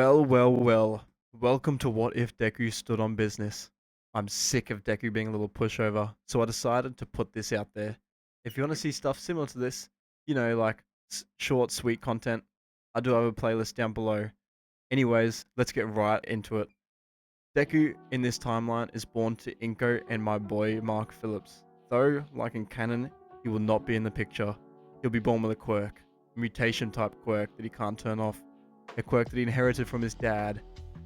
Well. Welcome to What If Deku Stood on Business. I'm sick of Deku being a little pushover, so I decided to put this out there. If you want to see stuff similar to this, like short, sweet content, I do have a playlist down below. Anyways, let's get right into it. Deku in this timeline is born to Inko and my boy Mark Phillips. Though, like in canon, he will not be in the picture. He'll be born with a quirk, a mutation type quirk that he can't turn off. A quirk that he inherited from his dad,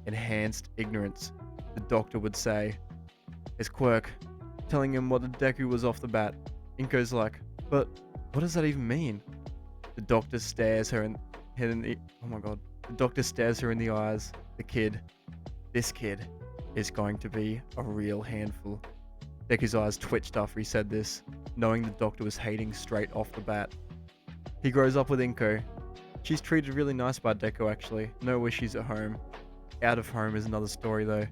enhanced ignorance, the doctor would say. His quirk, telling him what the Deku was off the bat. Inko's like, but what does that even mean? The doctor stares her oh my god. The doctor stares her in the eyes. This kid is going to be a real handful. Deku's eyes twitched after he said this, knowing the doctor was hating straight off the bat. He grows up with Inko. She's treated really nice by Deku actually, no wishes at home. Out of home is another story though.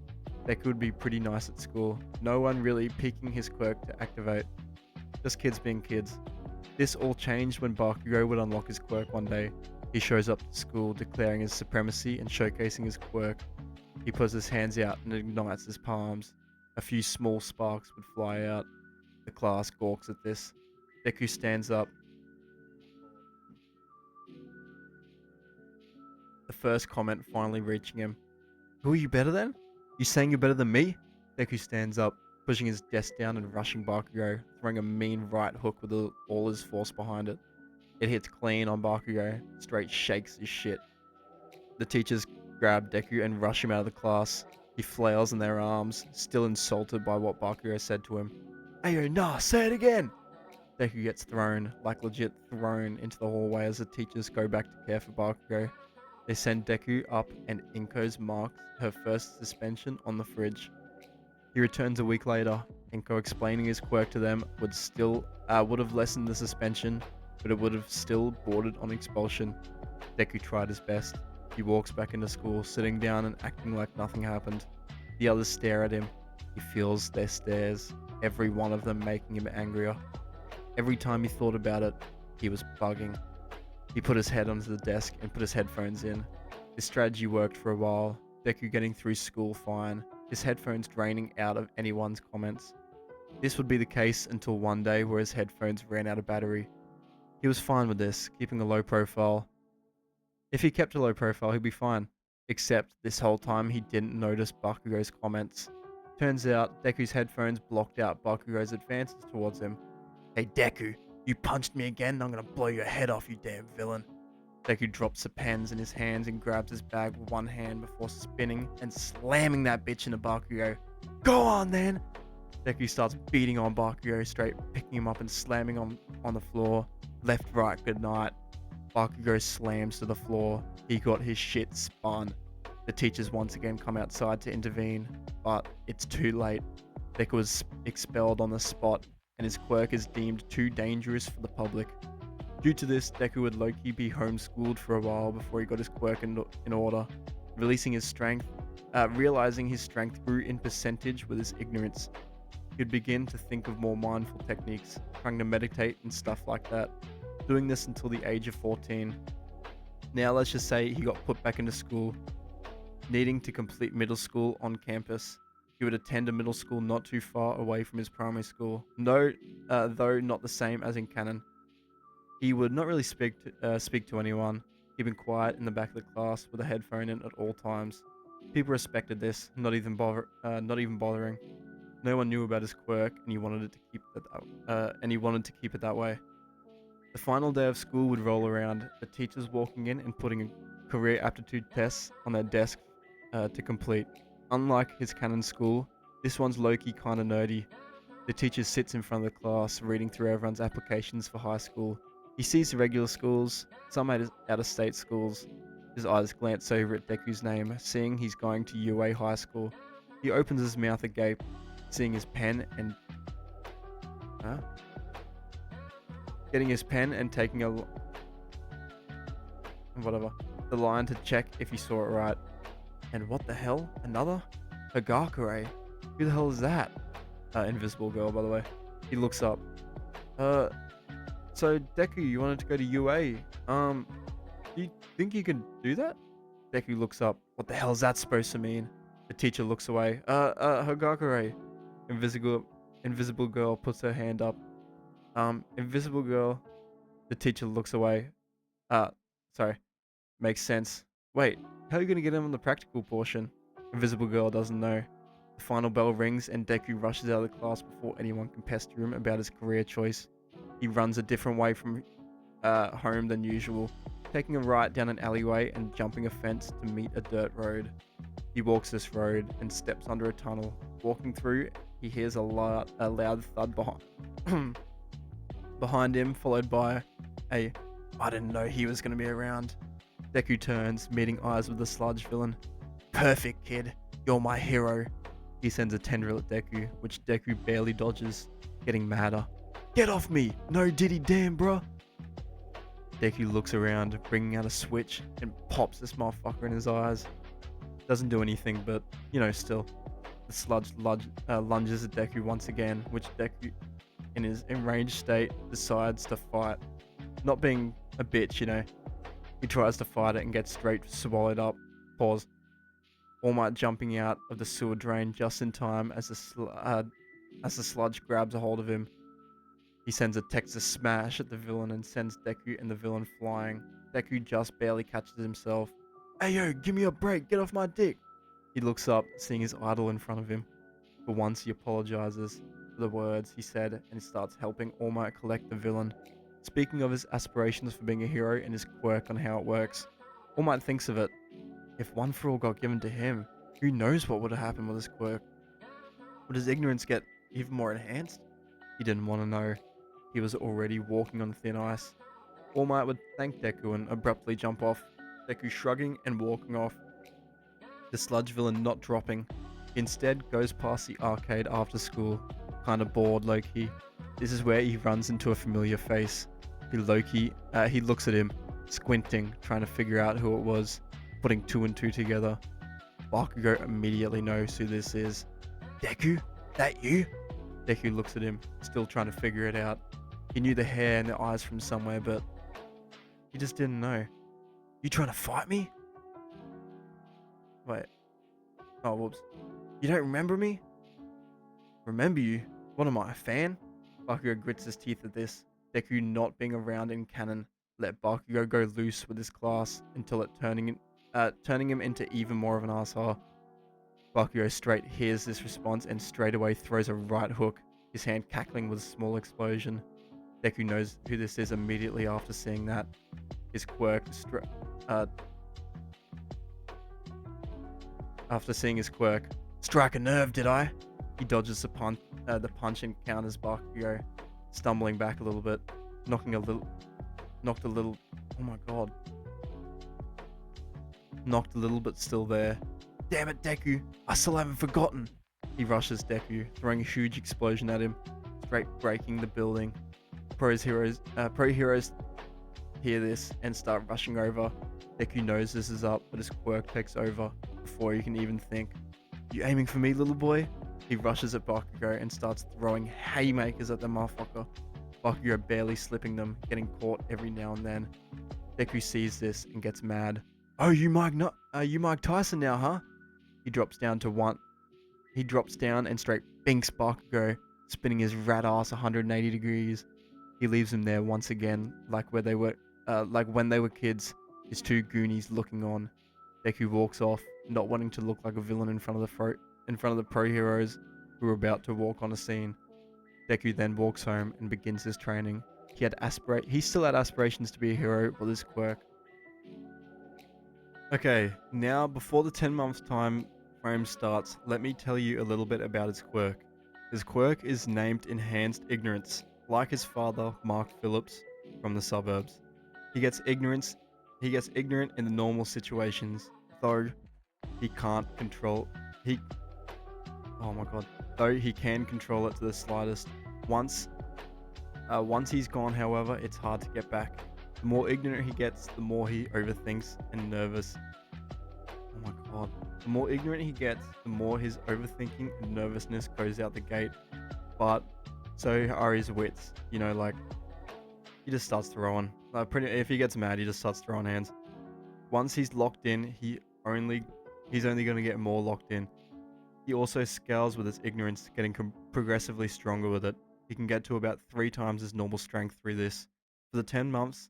Deku would be pretty nice at school, no one really piquing his quirk to activate. Just kids being kids. This all changed when Bakugo would unlock his quirk one day. He shows up to school declaring his supremacy and showcasing his quirk. He puts his hands out and ignites his palms. A few small sparks would fly out. The class gawks at this. Deku stands up. The first comment finally reaching him. Who are you better than? You saying you're better than me? Deku stands up, pushing his desk down and rushing Bakugo, throwing a mean right hook with all his force behind it. It hits clean on Bakugo, straight shakes his shit. The teachers grab Deku and rush him out of the class. He flails in their arms, still insulted by what Bakugo said to him. Ayo, nah, say it again! Deku gets thrown, like legit thrown, into the hallway as the teachers go back to care for Bakugo. They send Deku up and Inko's marks her first suspension on the fridge. He returns a week later. Inko explaining his quirk to them would have lessened the suspension, but it would have still bordered on expulsion. Deku tried his best. He walks back into school, sitting down and acting like nothing happened. The others stare at him. He feels their stares, every one of them making him angrier. Every time he thought about it, he was bugging. He put his head onto the desk and put his headphones in. This strategy worked for a while, Deku getting through school fine, his headphones draining out of anyone's comments. This would be the case until one day where his headphones ran out of battery. He was fine with this, keeping a low profile. If he kept a low profile, he'd be fine. Except this whole time he didn't notice Bakugo's comments. Turns out Deku's headphones blocked out Bakugo's advances towards him. Hey Deku, you punched me again and I'm gonna blow your head off, you damn villain. Deku drops the pens in his hands and grabs his bag with one hand before spinning and slamming that bitch into Bakugo. Go on then! Deku starts beating on Bakugo straight, picking him up and slamming on the floor. Left, right, good night. Bakugo slams to the floor. He got his shit spun. The teachers once again come outside to intervene, but it's too late. Deku was expelled on the spot, and his quirk is deemed too dangerous for the public. Due to this, Deku would low-key be homeschooled for a while before he got his quirk in order, realizing his strength grew in percentage with his ignorance. He'd begin to think of more mindful techniques, trying to meditate and stuff like that, doing this until the age of 14. Now let's just say he got put back into school, needing to complete middle school on campus. He would attend a middle school not too far away from his primary school, though not the same as in canon. He would not really speak to anyone, keeping quiet in the back of the class with a headphone in at all times. People respected this, not even bothering. No one knew about his quirk, and he wanted to keep it that way. The final day of school would roll around, the teachers walking in and putting career aptitude tests on their desk to complete. Unlike his canon school, this one's low-key kinda nerdy. The teacher sits in front of the class, reading through everyone's applications for high school. He sees the regular schools, some out-of-state schools. His eyes glance over at Deku's name, seeing he's going to UA High School. He opens his mouth agape, seeing his pen and... Getting his pen and taking the line to check if he saw it right. And what the hell? Another? Hagakure? Who the hell is that? Invisible girl, by the way. He looks up. So Deku, you wanted to go to UA. Do you think you can do that? Deku looks up. What the hell is that supposed to mean? The teacher looks away. Hagakure. Invisible girl puts her hand up. Invisible girl. The teacher looks away. Uh, sorry. Makes sense. Wait, how are you gonna get him on the practical portion? Invisible girl doesn't know. The final bell rings and Deku rushes out of the class before anyone can pester him about his career choice. He runs a different way from home than usual, taking a right down an alleyway and jumping a fence to meet a dirt road. He walks this road and steps under a tunnel. Walking through, he hears a loud thud behind him, followed by a "I didn't know he was going to be around." Deku turns, meeting eyes with the sludge villain. "Perfect, kid. You're my hero." He sends a tendril at Deku, which Deku barely dodges, getting madder. "Get off me! No diddy damn, bruh!" Deku looks around, bringing out a switch, and pops this motherfucker in his eyes. Doesn't do anything, but, still. The sludge lunges at Deku once again, which Deku, in his enraged state, decides to fight. Not being a bitch, He tries to fight it and gets straight swallowed up. Pause. All Might jumping out of the sewer drain just in time as the sludge grabs a hold of him. He sends a Texas smash at the villain and sends Deku and the villain flying. Deku just barely catches himself. "Hey yo, give me a break, get off my dick!" He looks up, seeing his idol in front of him. For once he apologizes for the words he said and starts helping All Might collect the villain. Speaking of his aspirations for being a hero and his quirk on how it works, All Might thinks of it. If One for All got given to him, who knows what would have happened with his quirk? Would his ignorance get even more enhanced? He didn't want to know. He was already walking on thin ice. All Might would thank Deku and abruptly jump off, Deku shrugging and walking off. The sludge villain not dropping. He instead goes past the arcade after school, kinda bored low-key. This is where he runs into a familiar face. He looks at him, squinting, trying to figure out who it was, putting two and two together. Bakugo immediately knows who this is. "Deku? That you?" Deku looks at him, still trying to figure it out. He knew the hair and the eyes from somewhere, but he just didn't know. "You trying to fight me?" Wait. Oh, whoops. "You don't remember me?" "Remember you? What am I, a fan?" Bakugo grits his teeth at this. Deku not being around in canon let Bakugo go loose with his class until it turning him into even more of an asshole. Bakugo straight hears this response and straight away throws a right hook, his hand cackling with a small explosion. Deku knows who this is immediately after seeing that. His quirk, after seeing his quirk. "Strike a nerve, did I?" He dodges the punch and counters Bakugo, stumbling back a little bit, knocked a little, oh my god. Knocked a little but still there. "Damn it, Deku, I still haven't forgotten." He rushes Deku, throwing a huge explosion at him, straight breaking the building. Pro heroes hear this and start rushing over. Deku knows this is up, but his quirk takes over before he can even think. "You aiming for me, little boy?" He rushes at Bakugo and starts throwing haymakers at the motherfucker. Bakugo barely slipping them, getting caught every now and then. Deku sees this and gets mad. "Oh, you Mike Tyson now, huh?" He drops down and straight binks Bakugo, spinning his rat ass 180 degrees. He leaves him there once again, like when they were kids, his two goonies looking on. Deku walks off, not wanting to look like a villain in front of the pro heroes who were about to walk on a scene. Deku then walks home and begins his training. He still had aspirations to be a hero with his quirk. Okay, now before the 10-month time frame starts, let me tell you a little bit about his quirk. His quirk is named Enhanced Ignorance, like his father, Mark Phillips, from the suburbs. He gets ignorant in the normal situations, though he can control it to the slightest. Once he's gone, however, it's hard to get back. The more ignorant he gets, the more he overthinks and nervous. Oh my god. The more ignorant he gets, the more his overthinking and nervousness goes out the gate. But so are his wits. He just starts throwing. If he gets mad, he just starts throwing hands. Once he's locked in, he's only going to get more locked in. He also scales with his ignorance, getting progressively stronger with it. He can get to about 3 times his normal strength through this. For the 10 months,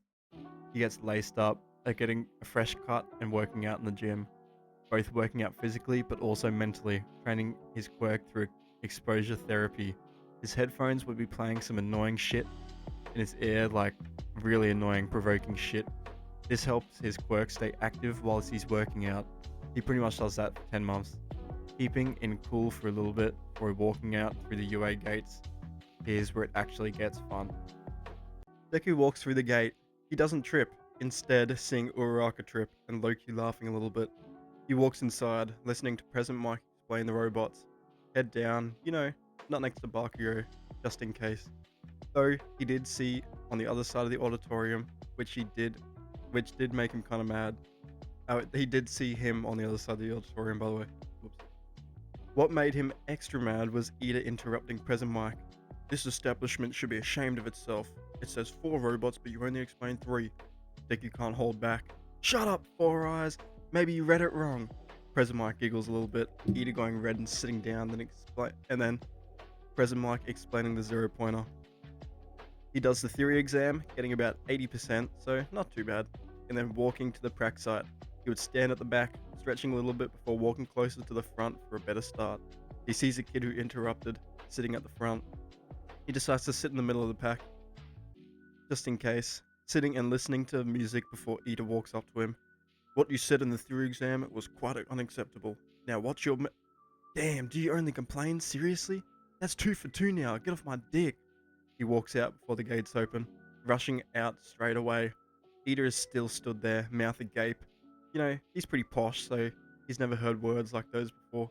he gets laced up at getting a fresh cut and working out in the gym, both working out physically but also mentally, training his quirk through exposure therapy. His headphones would be playing some annoying shit in his ear, like really annoying, provoking shit. This helps his quirk stay active whilst he's working out. He pretty much does that for 10 months. Keeping in cool for a little bit before walking out through the UA gates. Here's where it actually gets fun. Deku walks through the gate. He doesn't trip, instead seeing Uraraka trip and Loki laughing a little bit. He walks inside, listening to President Mike explain the robots. Head down, not next to Bakugo, just in case. Though he did see on the other side of the auditorium, which did make him kind of mad. He did see him on the other side of the auditorium, by the way. Whoops. What made him extra mad was Ida interrupting President Mike. This establishment should be ashamed of itself. It says 4 robots, but you only explained 3. Think you can't hold back. Shut up, Four Eyes. Maybe you read it wrong. President Mike giggles a little bit, Ida going red and sitting down, then President Mike explaining the 0-pointer. He does the theory exam, getting about 80%, so not too bad, and then walking to the prac site. He would stand at the back, stretching a little bit before walking closer to the front for a better start. He sees a kid who interrupted, sitting at the front. He decides to sit in the middle of the pack, just in case, sitting and listening to music before Ida walks up to him. What you said in the theory exam was quite unacceptable. Now what's your Damn, do you only complain? Seriously? That's 2 for 2 now, get off my dick. He walks out before the gates open, rushing out straight away. Ida is still stood there, mouth agape. He's pretty posh, so he's never heard words like those before.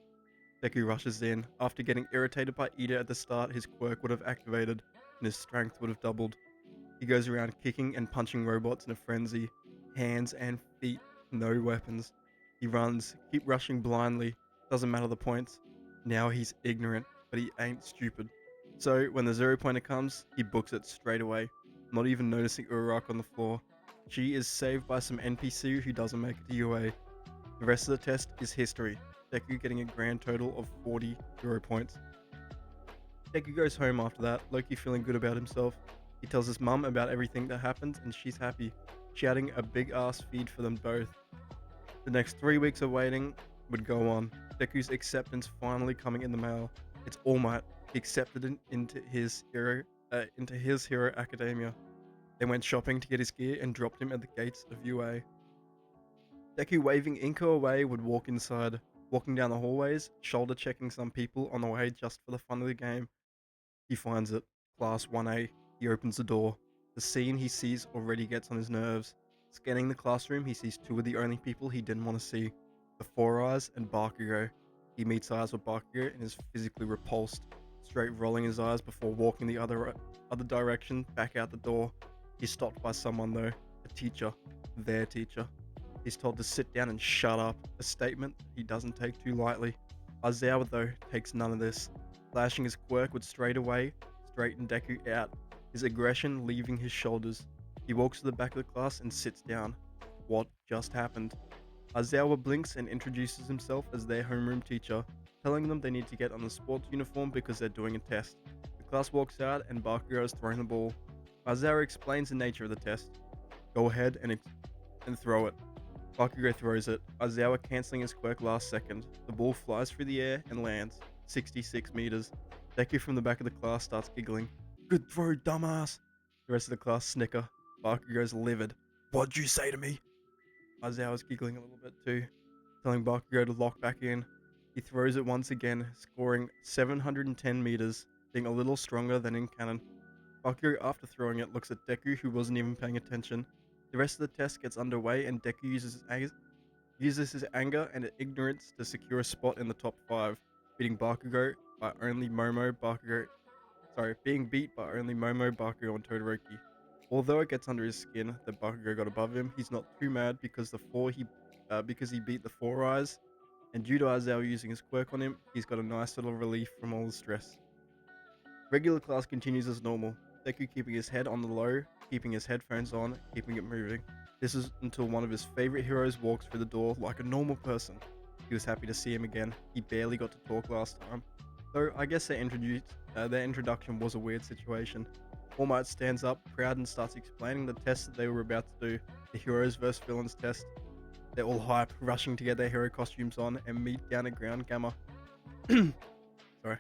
Deku rushes in. After getting irritated by Ida at the start, his quirk would have activated, and his strength would have doubled. He goes around kicking and punching robots in a frenzy. Hands and feet, no weapons. He runs, keep rushing blindly, doesn't matter the points. Now he's ignorant, but he ain't stupid. So when the 0-pointer comes, he books it straight away, not even noticing Uraraka on the floor. She is saved by some NPC who doesn't make it to UA. The rest of the test is history, Deku getting a grand total of 40 0 points. Deku goes home after that, Loki feeling good about himself. He tells his mum about everything that happened and she's happy, shouting a big ass feed for them both. The next 3 weeks of waiting would go on, Deku's acceptance finally coming in the mail. It's All Might. He accepted it into his hero academia. They went shopping to get his gear and dropped him at the gates of UA. Deku waving Inko away would walk inside, walking down the hallways, shoulder checking some people on the way just for the fun of the game. He finds it. Class 1A. He opens the door. The scene he sees already gets on his nerves. Scanning the classroom, he sees 2 of the only people he didn't want to see. The Four Eyes and Bakugo. He meets eyes with Bakugo and is physically repulsed, straight rolling his eyes before walking the other direction back out the door. He's stopped by someone though, a teacher, their teacher. He's told to sit down and shut up, a statement he doesn't take too lightly. Aizawa though takes none of this, flashing his quirk would straighten Deku out, his aggression leaving his shoulders. He walks to the back of the class and sits down. What just happened? Aizawa blinks and introduces himself as their homeroom teacher, telling them they need to get on the sports uniform because they're doing a test. The class walks out and Bakugo is throwing the ball. Aizawa explains the nature of the test. Go ahead and throw it. Bakugo throws it, Aizawa cancelling his quirk last second. The ball flies through the air and lands, 66 meters. Deku from the back of the class starts giggling. Good throw, dumbass! The rest of the class snicker. Bakugo's livid. What'd you say to me? Aizawa's giggling a little bit too, telling Bakugo to lock back in. He throws it once again, scoring 710 meters, being a little stronger than in canon. Bakugo, after throwing it, looks at Deku, who wasn't even paying attention. The rest of the test gets underway and Deku uses his anger and ignorance to secure a spot in the top 5, being beat by only Momo, Bakugo, and Todoroki. Although it gets under his skin that Bakugo got above him, he's not too mad because he beat the Four Eyes, and due to Aizawa using his quirk on him, he's got a nice little relief from all the stress. Regular class continues as normal, Deku keeping his head on the low, keeping his headphones on, keeping it moving. This is until one of his favorite heroes walks through the door like a normal person. He was happy to see him again. He barely got to talk last time. Though I guess their introduction was a weird situation. All Might stands up, proud, and starts explaining the test that they were about to do, the heroes vs villains test. They're all hype, rushing to get their hero costumes on and meet down at Ground Gamma. Sorry.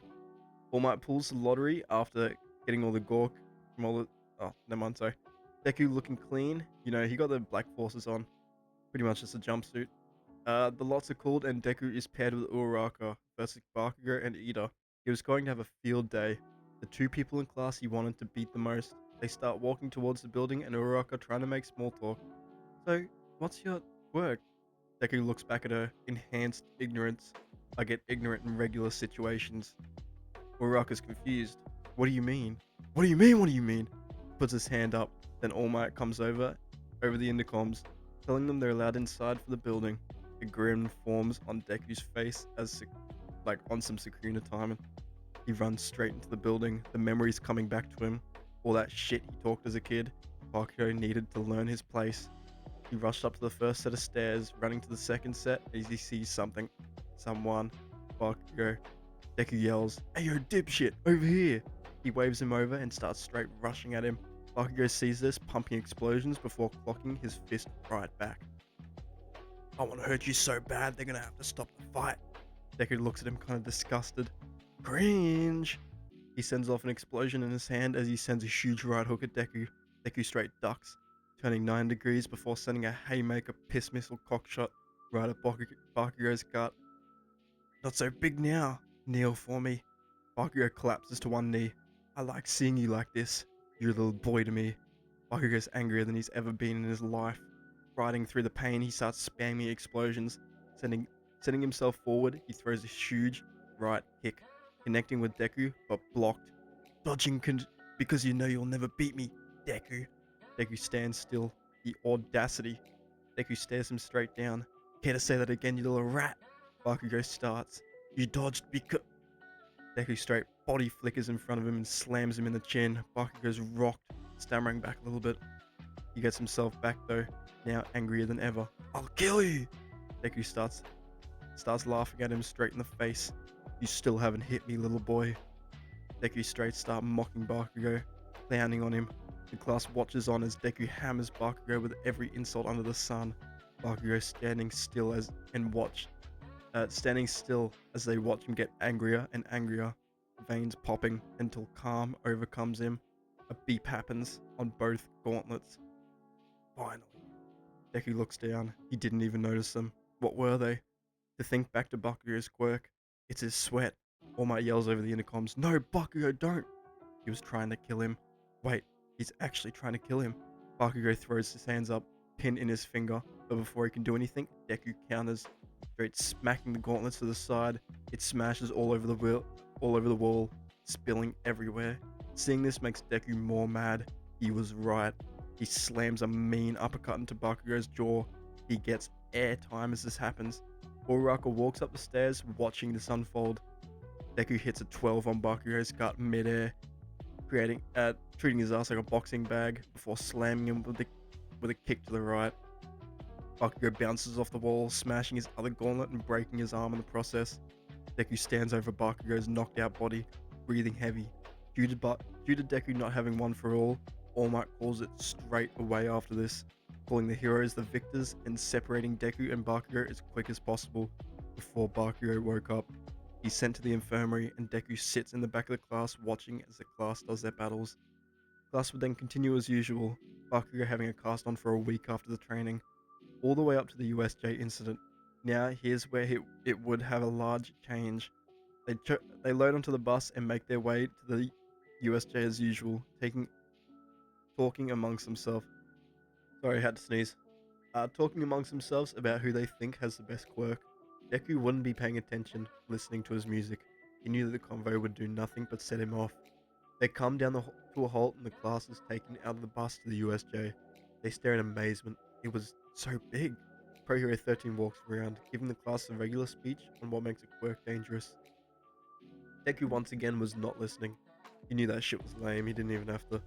All Might pulls the lottery after getting all the gork from all the... Oh, never mind, sorry. Deku looking clean. You know, he got the black forces on. Pretty much just a jumpsuit. The lots are called and Deku is paired with Uraraka versus Bakugo and Ida. He was going to have a field day. The two people in class he wanted to beat the most. They start walking towards the building and Uraraka trying to make small talk. So, what's your work? Deku looks back at her. Enhanced ignorance. I get ignorant in regular situations. Uraraka's confused. What do you mean? What do you mean? What do you mean? Puts his hand up. Then All Might comes over the intercoms, telling them they're allowed inside for the building. A grin forms on Deku's face as like on some Sakuna timing. He runs straight into the building, the memories coming back to him. All that shit he talked as a kid. Bakugo needed to learn his place. He rushed up to the first set of stairs, running to the second set as he sees someone. Bakugo. Deku yells, "Hey yo, dipshit, over here!" He waves him over and starts straight rushing at him. Bakugo sees this, pumping explosions before clocking his fist right back. "I want to hurt you so bad, they're gonna have to stop the fight." Deku looks at him kind of disgusted. Cringe! He sends off an explosion in his hand as he sends a huge right hook at Deku. Deku straight ducks, turning 9 degrees before sending a haymaker piss missile cockshot right at Bakugo's gut. "Not so big now. Kneel for me." Bakugo collapses to one knee. "I like seeing you like this. You're a little boy to me." Bakugo's angrier than he's ever been in his life. Riding through the pain, he starts spamming explosions. Sending himself forward, he throws a huge right kick, connecting with Deku, but blocked. "Dodging because you know you'll never beat me, Deku." Deku stands still. The audacity. Deku stares him straight down. "Care to say that again, you little rat?" Bakugo starts. "You dodged because..." Deku straight body flickers in front of him and slams him in the chin. Bakugo's rocked, stammering back a little bit. He gets himself back though, now angrier than ever. "I'll kill you!" Deku starts laughing at him straight in the face. "You still haven't hit me, little boy." Deku straight start mocking Bakugo, clowning on him. The class watches on as Deku hammers Bakugo with every insult under the sun. Bakugo standing still as they watch him get angrier and angrier, veins popping until calm overcomes him. A beep happens on both gauntlets. Finally. Deku looks down. He didn't even notice them. What were they? To think back to Bakugo's quirk. It's his sweat. All Might yells over the intercoms, "No, Bakugo, don't!" He was trying to kill him. Wait, he's actually trying to kill him. Bakugo throws his hands up, pin in his finger, but before he can do anything, Deku counters, straight smacking the gauntlets to the side. It smashes all over the wall, spilling everywhere. Seeing this makes Deku more mad. He was right. He slams a mean uppercut into Bakugo's jaw. He gets airtime as this happens. Uraraka walks up the stairs, watching this unfold. Deku hits a 12 on Bakugo's gut midair, treating his ass like a boxing bag before slamming him with a kick to the right. Bakugo bounces off the wall, smashing his other gauntlet and breaking his arm in the process. Deku stands over Bakugo's knocked out body, breathing heavy. Due to Deku not having one for All Might calls it straight away after this, calling the heroes the victors and separating Deku and Bakugo as quick as possible. Before Bakugo woke up, he's sent to the infirmary and Deku sits in the back of the class watching as the class does their battles. Class would then continue as usual, Bakugo having a cast on for a week after the training, all the way up to the USJ incident. Now here's where it would have a large change. They load onto the bus and make their way to the USJ as usual, talking amongst themselves. Sorry, I had to sneeze. Talking amongst themselves about who they think has the best quirk. Deku wouldn't be paying attention, listening to his music. He knew that the convo would do nothing but set him off. They come down to a halt and the class is taken out of the bus to the USJ. They stare in amazement. It was so big. Pro Hero 13 walks around, giving the class a regular speech on what makes a quirk dangerous. Deku once again was not listening. He knew that shit was lame, he didn't even have to.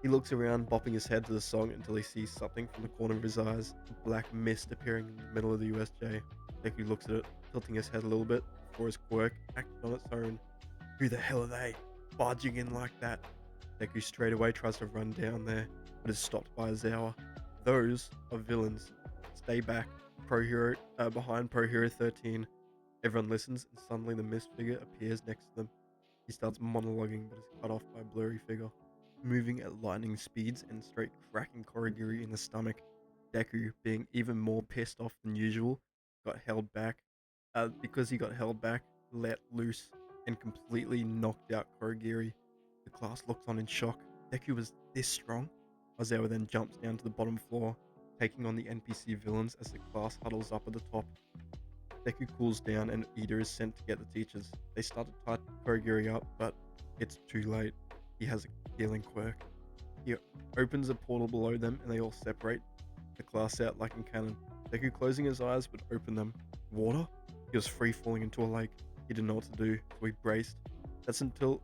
He looks around, bopping his head to the song until he sees something from the corner of his eyes, a black mist appearing in the middle of the USJ. Deku looks at it, tilting his head a little bit before his quirk acted on its own. Who the hell are they? Barging in like that. Deku straight away tries to run down there, but is stopped by Aizawa. Those are villains. Stay back. Behind Pro Hero 13. Everyone listens, and suddenly the mist figure appears next to them. He starts monologuing, but is cut off by a blurry figure. Moving at lightning speeds and straight cracking Korigiri in the stomach. Deku, being even more pissed off than usual, got held back. Because he got held back, let loose, and completely knocked out Korigiri. The class looks on in shock. Deku was this strong? Aizawa then jumps down to the bottom floor, taking on the NPC villains as the class huddles up at the top. Deku cools down and Ida is sent to get the teachers. They start to tie Korigiri up, but it's too late. He has a healing quirk. He opens a portal below them and they all separate the class out like in canon. Deku closing his eyes would open them. Water? He was free falling into a lake. He didn't know what to do, so he braced. That's until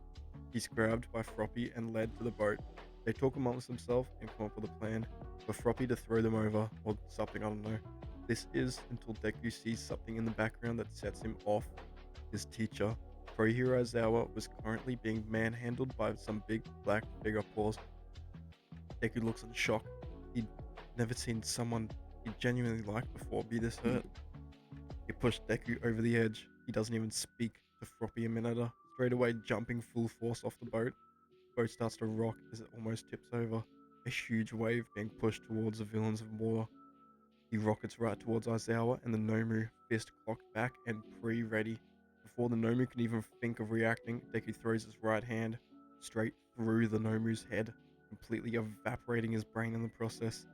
he's grabbed by Froppy and led to the boat. They talk amongst themselves and come up with a plan for Froppy to throw them over, or something, I don't know. This is until Deku sees something in the background that sets him off. His teacher, Pro Hero Aizawa, was currently being manhandled by some big black figure paws. Deku looks in shock. He'd never seen someone he genuinely liked before be this hurt. He pushed Deku over the edge. He doesn't even speak to Froppy and Mineta, straight away jumping full force off the boat. The boat starts to rock as it almost tips over, a huge wave being pushed towards the villains of water. He rockets right towards Aizawa and the Nomu, fist clocked back and pre-ready. Before the Nomu can even think of reacting, Deku throws his right hand straight through the Nomu's head, completely evaporating his brain in the process.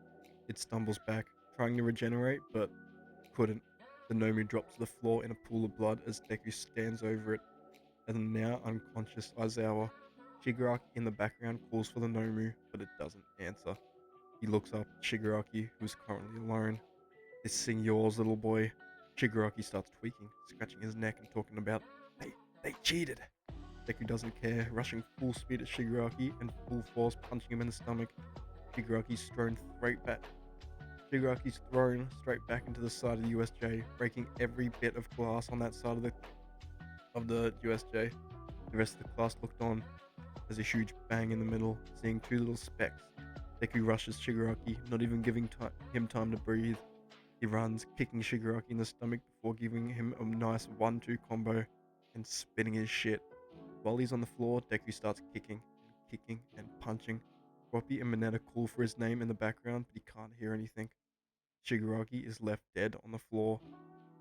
It stumbles back, trying to regenerate, but couldn't. The Nomu drops to the floor in a pool of blood as Deku stands over it, and the now unconscious Aizawa. Shigaraki in the background calls for the Nomu, but it doesn't answer. He looks up at Shigaraki, who is currently alone. This thing yours, little boy. Shigaraki starts tweaking, scratching his neck and talking about, they cheated. Deku doesn't care, rushing full speed at Shigaraki and full force punching him in the stomach. Shigaraki's thrown straight back into the side of the USJ, breaking every bit of glass on that side of the USJ. The rest of the class looked on. There's a huge bang in the middle, seeing two little specks. Deku rushes Shigaraki, not even giving him time to breathe. He runs, kicking Shigaraki in the stomach before giving him a nice 1-2 combo and spinning his shit. While he's on the floor, Deku starts kicking and punching. Froppy and Mineta call for his name in the background, but he can't hear anything. Shigaraki is left dead on the floor.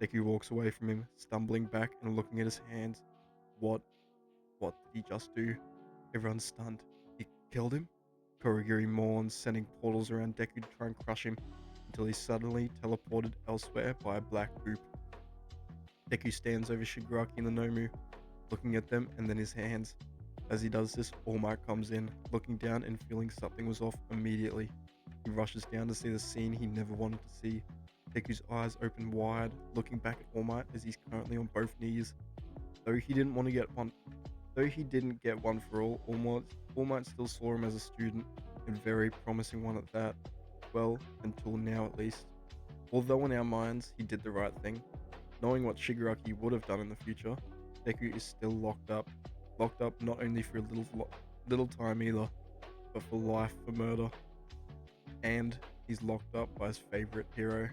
Deku walks away from him, stumbling back and looking at his hands. What did he just do? Everyone's stunned. He killed him? Korigiri mourns, sending portals around Deku to try and crush him, until he's suddenly teleported elsewhere by a black goop. Deku stands over Shigaraki and the Nomu, looking at them and then his hands. As he does this, All Might comes in, looking down and feeling something was off immediately. He rushes down to see the scene he never wanted to see. Deku's eyes open wide, looking back at All Might as he's currently on both knees. Though he didn't get one for All Might still saw him as a student, and very promising one at that. Well, until now at least. Although in our minds he did the right thing, knowing what Shigaraki would have done in the future, Deku is still locked up. Locked up not only for a little time either, but for life for murder. And he's locked up by his favorite hero.